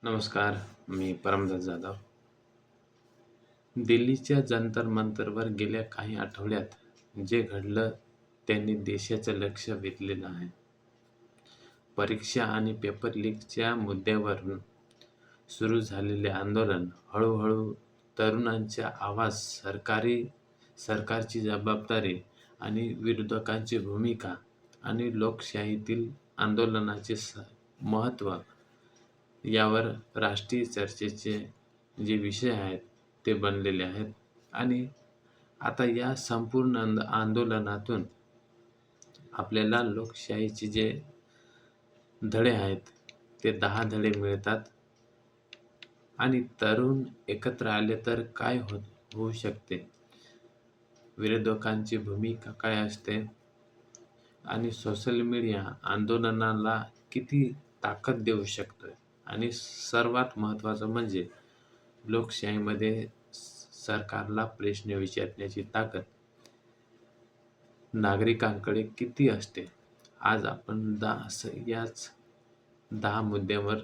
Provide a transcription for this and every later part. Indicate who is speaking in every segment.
Speaker 1: नमस्कार, मी परमदास जाधव. दिल्लीच्या जंतर मंतरवर गेल्या काही आठवड्यात जे घडलं त्यांनी देशाचं लक्ष वेधलेलं आहे. परीक्षा आणि पेपर लीकच्या मुद्द्यावरून सुरू झालेले आंदोलन हळूहळू तरुणांचा आवाज, सरकारची जबाबदारी आणि विरोधकांची भूमिका आणि लोकशाहीतील आंदोलनाचे महत्त्व यावर राष्ट्रीय चर्चेचे जे विषय आहेत ते बनलेले आहेत. आणि आता या संपूर्ण आंदोलनातून आपल्याला लोकशाहीचे जे धडे आहेत ते 10 धडे मिळतात. आणि तरुण एकत्र आले तर काय होऊ शकते, विरोधकांची भूमिका काय असते आणि सोशल मीडिया आंदोलनाला किती ताकद देऊ शकतोय, आणि सर्वात महत्त्वाचं म्हणजे लोकशाहीमध्ये सरकारला प्रश्न विचारण्याची ताकद नागरिकांकडे किती असते. आज आपण याच 10 मुद्द्यांवर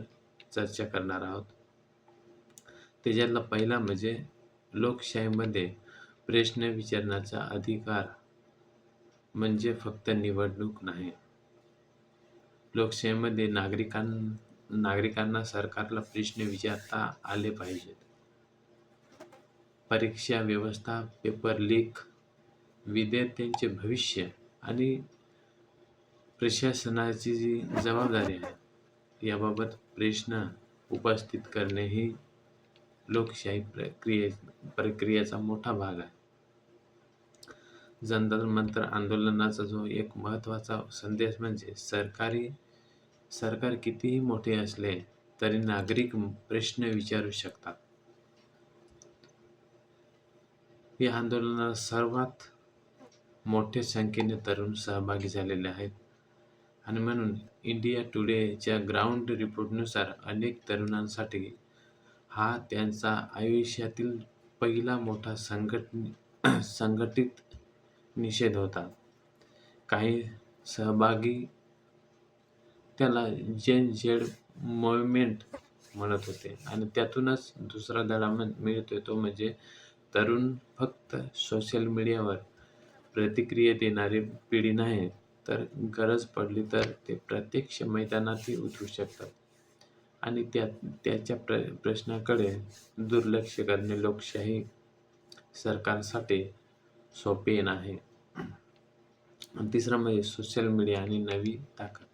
Speaker 1: चर्चा करणार आहोत. त्याच्यातला पहिला म्हणजे लोकशाहीमध्ये प्रश्न विचारण्याचा अधिकार म्हणजे फक्त निवडणूक नाही. लोकशाहीमध्ये नागरिकांना सरकारला प्रश्न विचारता आले पाहिजेत. परीक्षा व्यवस्था, पेपर लीक, विद्यार्थ्यांचे भविष्य आणि प्रशासनाची जी जबाबदारी आहे याबाबत प्रश्न उपस्थित करणे ही लोकशाही प्रक्रियेचा मोठा भाग आहे. जंतर मंतर आंदोलनाचा जो एक महत्त्वाचा संदेश म्हणजे सरकार कितीही मोठे असले तरी नागरिक प्रश्न विचारू शकतात. या आंदोलनात सर्वात मोठ्या संख्येने तरुण सहभागी झालेले आहेत. आणि म्हणून इंडिया टुडेच्या ग्राउंड रिपोर्टनुसार अनेक तरुणांसाठी हा त्यांचा आयुष्यातील पहिला मोठा संघटित निषेध होता. काही सहभागी त्याला जेन झेड मूव्हमेंट म्हणत होते. आणि त्यातूनच दुसरा धडा मिळतोय तो म्हणजे तरुण फक्त सोशल मीडियावर प्रतिक्रिया देणारी पिढी नाही, तर गरज पडली तर ते प्रत्यक्ष मैदानातही उतरू शकतात. आणि त्याच्या प्रश्नाकडे दुर्लक्ष करणे लोकशाही सरकारसाठी सोपे नाही. आणि तिसरा म्हणजे सोशल मीडिया आणि नवी ताकद.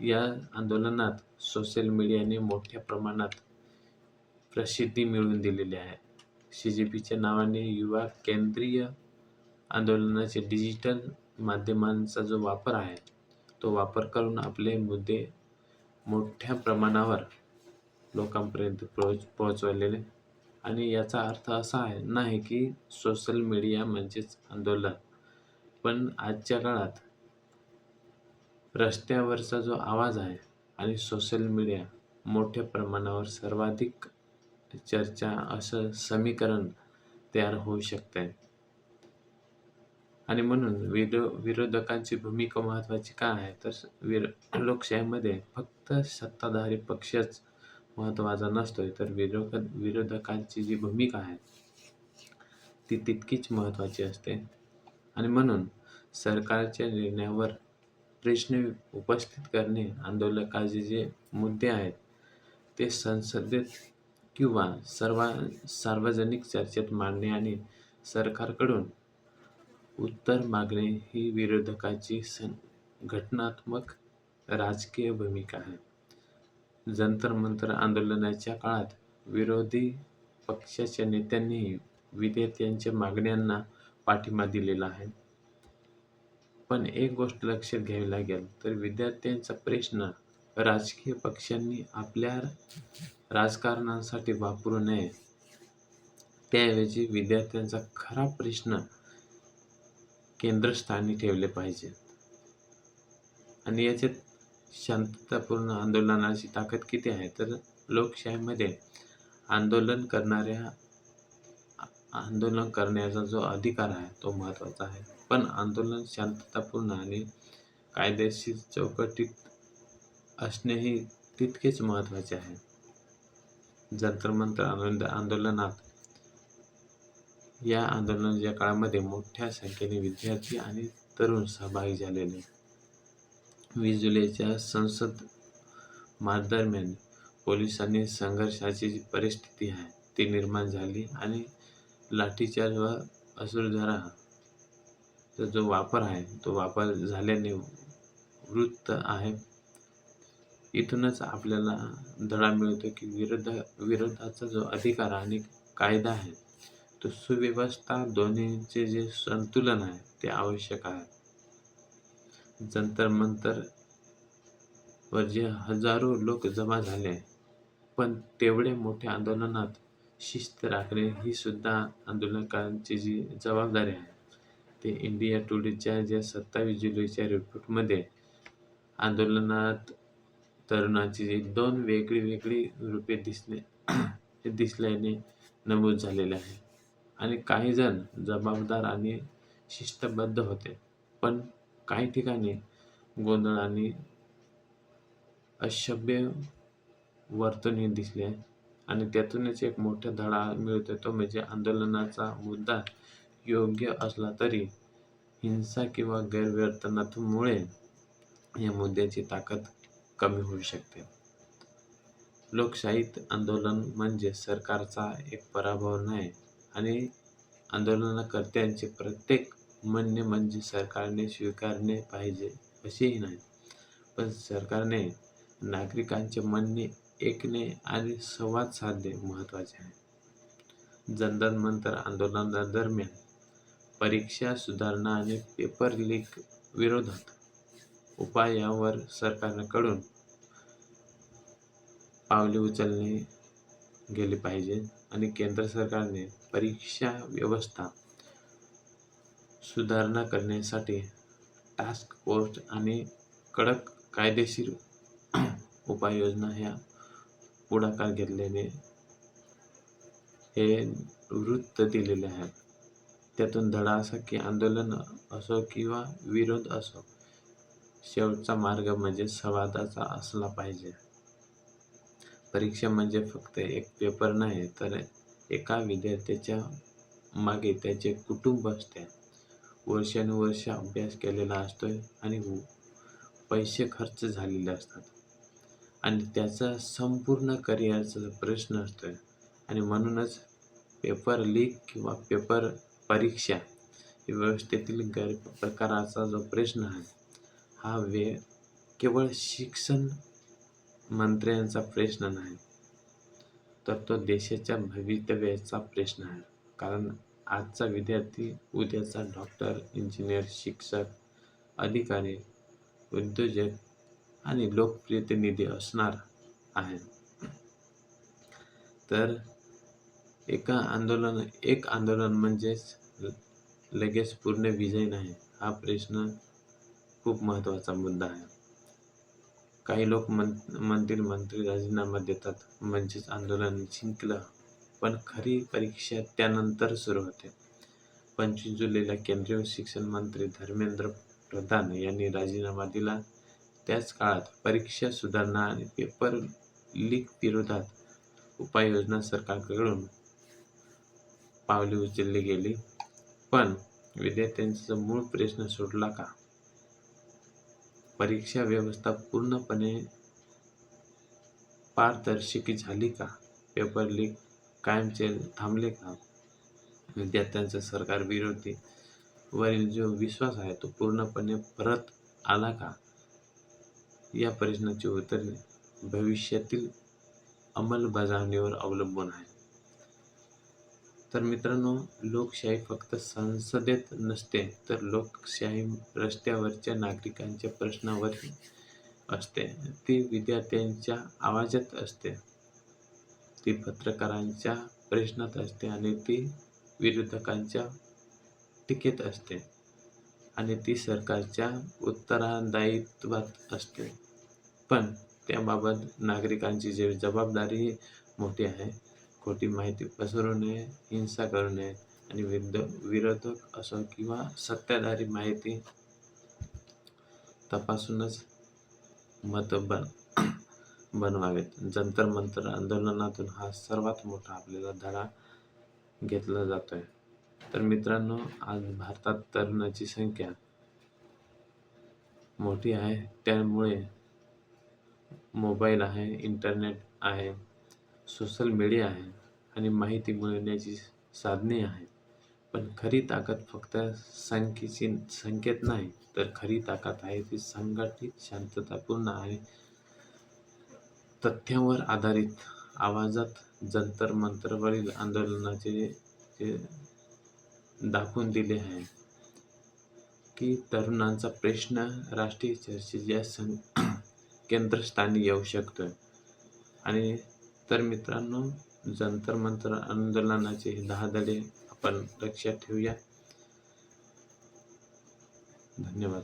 Speaker 1: या आंदोलनात सोशल मीडियाने मोठ्या प्रमाणात प्रसिद्धी मिळवून दिलेली आहे. CGPच्या नावाने युवा केंद्रीय आंदोलनाचे डिजिटल माध्यमांचा जो वापर आहे तो वापर करून आपले मुद्दे मोठ्या प्रमाणावर लोकांपर्यंत पोहोचवलेले. आणि याचा अर्थ असा नाही की सोशल मीडिया म्हणजेच आंदोलन, पण आजच्या काळात रस्त्यावरचा जो आवाज आहे आणि सोशल मीडिया मोठ्या प्रमाणावर सर्वाधिक चर्चा असं समीकरण तयार होऊ शकते. आणि म्हणून विरोधकांची भूमिका महत्त्वाची का आहे, तर लोकशाहीमध्ये फक्त सत्ताधारी पक्षच महत्त्वाचा नसतोय, तर विरोधकांची जी भूमिका आहे ती तितकीच महत्त्वाची असते. आणि म्हणून सरकारच्या निर्णयावर प्रश्न उपस्थित करणे, आंदोलकाचे जे मुद्दे आहेत ते संसदेत किंवा सार्वजनिक चर्चेत मांडणे आणि सरकारकडून उत्तर मागणे ही विरोधकाची घटनात्मक राजकीय भूमिका आहे. जंतर मंतर आंदोलनाच्या काळात विरोधी पक्षाच्या नेत्यांनीही विद्यार्थ्यांच्या मागण्यांना पाठिंबा दिलेला आहे. पण एक गोष्ट लक्षात घ्यावी लागेल, तर विद्यार्थ्यांचा प्रश्न राजकीय पक्षांनी आपल्या राजकारणासाठी वापरू नये. त्याऐवजी विद्यार्थ्यांचा खरा प्रश्न केंद्रस्थानी ठेवले पाहिजे. आणि याच्यात शांततापूर्ण आंदोलनाची ताकद किती आहे, तर लोकशाहीमध्ये आंदोलन करण्याचा जो अधिकार आहे तो महत्त्वाचा आहे, पण आंदोलन शांततापूर्ण आणि कायदेशीर चौकटीत असणेही तितकेच महत्त्वाचे आहे. जंतर मंतर आंदोलनात या आंदोलनाच्या काळामध्ये मोठ्या संख्येने विद्यार्थी आणि तरुण सहभागी झालेले. 20 जुलैच्या संसद मार्चदरम्यान पोलिसांनी संघर्षाची जी परिस्थिती आहे ती निर्माण झाली आणि लाठीचार्ज व अश्रूधाराचा जो वापर आहे तो वापर झाल्याने वृत्त आहे. इथूनच आपल्याला धडा मिळतो की विरोधाचा जो अधिकार आणि कायदा आहे तो सुव्यवस्था दोन्हीचे जे संतुलन आहे ते आवश्यक आहे. जंतर मंतर वर जे हजारो लोक जमा झाले, पण तेवढे मोठ्या आंदोलनात शिस्त राखणे ही सुद्धा आंदोलनकारांची जी जबाबदारी आहे. ते इंडिया टुडेच्या ज्या 27 जुलैच्या रिपोर्टमध्ये आंदोलनात तरुणांची जी 2 वेगळी रूपे दिसल्याने नमूद झालेले आहे. आणि काही जण जबाबदार आणि शिस्तबद्ध होते, पण काही ठिकाणी गोंधळ आणि असभ्य वर्तनही दिसले आणि त्यातूनच एक मोठा धडा मिळतो तो म्हणजे आंदोलनाचा मुद्दा योग्य असला तरी हिंसा किंवा गैरवर्तनामुळे या मुद्द्याची ताकद कमी होऊ शकते. लोकशाहीत आंदोलन म्हणजे सरकारचा एक पराभव नाही आणि आंदोलनकर्त्यांचे प्रत्येक म्हणणे म्हणजे सरकारने स्वीकारले पाहिजे असेही नाही, पण सरकारने नागरिकांचे म्हणणे ऐकणे आणि संवाद साधणे महत्त्वाचे आहे. जंतर मंतर आंदोलनादरम्यान परीक्षा सुधारणा आणि पेपर लीक विरोधात उपायावर सरकारकडून पावले उचलली गेली पाहिजे आणि केंद्र सरकारने परीक्षा व्यवस्था सुधारणा करण्यासाठी टास्क फोर्स आणि कडक कायदेशीर उपाययोजना ह्या पुढाकार घेतल्याने हे वृत्त दिलेले आहे. त्यातून धडा असा की आंदोलन असो किंवा विरोध असो, शेवटचा मार्ग म्हणजे संवादाचा असला पाहिजे. परीक्षा म्हणजे फक्त एक पेपर नाही, तर एका विद्यार्थ्याच्या मागे त्याचे कुटुंब असते. वर्षानुवर्षे अभ्यास केलेला असतो आणि पैसे खर्च झालेले असतात आणि त्याचा संपूर्ण करिअरचा प्रश्न असतो आणि म्हणूनच पेपर लीक किंवा पेपर परीक्षा व्यवस्थेतील गैरप्रकाराचा जो प्रश्न आहे हा केवळ शिक्षण मंत्र्यांचा प्रश्न नाही, तर तो देशाच्या भवितव्याचा प्रश्न आहे. कारण आजचा विद्यार्थी उद्याचा डॉक्टर, इंजिनियर, शिक्षक, अधिकारी, उद्योजक आणि लोकप्रतिनिधी असणार आहे. तर एक आंदोलन म्हणजेच लगेच पूर्ण विजय नाही, हा प्रश्न खूप महत्त्वाचा मुद्दा आहे. काही लोक म्हणतील मंत्री राजीनामा देतात म्हणजेच आंदोलन जिंकलं, पण खरी परीक्षा त्यानंतर सुरू होते. 25 जुलैला केंद्रीय शिक्षण मंत्री धर्मेंद्र प्रधान यांनी राजीनामा दिला. त्याच काळात परीक्षा सुधारणा आणि पेपर लीक विरोधात उपाययोजना सरकारकडून पावले उचलली गेली. पण विद्यार्थ्यांचा मूळ प्रश्न सुटला का? परीक्षा व्यवस्था पूर्णपणे पारदर्शकी झाली का? पेपर लीक कायमचे थांबले का? विद्यार्थ्यांचा सरकार विरोधी वरील जो विश्वास आहे तो पूर्णपणे परत आला का? या प्रश्नाची उत्तरे भविष्यातील अंमलबजावणीवर अवलंबून आहे. तर मित्रांनो, लोकशाही फक्त संसदेत नसते, तर लोकशाही रस्त्यावरच्या नागरिकांच्या प्रश्नावरही असते. ती विद्यार्थ्यांच्या आवाजात असते, ती पत्रकारांच्या प्रश्नात असते आणि ती विरोधकांच्या टीकेत असते आणि ती सरकारच्या उत्तरदायित्वात असते. पण त्याबाबत नागरिकांची जबाबदारी मोठी आहे. खोटी माहिती पसरवू नये, हिंसा करू नये आणि विरोधक असो किंवा सत्ताधारी माहिती तपासूनच बनवावेत. जंतर मंतर आंदोलनातून हा सर्वात मोठा आपल्याला धडा घेतला जातोय. तर मित्रांनो, आज भारतात तरुणाची संख्या मोठी आहे. त्यामुळे मोबाईल आहे, इंटरनेट आहे, सोशल मीडिया आहे आणि माहिती मिळवण्याची साधने आहेत. पण खरी ताकद फक्त संख्येत नाही, तर खरी ताकद आहे ती संघटित, शांततापूर्ण आणि तथ्यांवर आधारित आवाजात. जंतर मंतरवरील आंदोलनाचे ते दाखवून दिले आहे की तरुणांचा प्रश्न राष्ट्रीय चर्चेच्या केंद्रस्थानी येऊ शकतो. आणि तर मित्रांनो, जंतर मंतर आंदोलनाचे 10 धडे आपण लक्षात ठेवूया. धन्यवाद.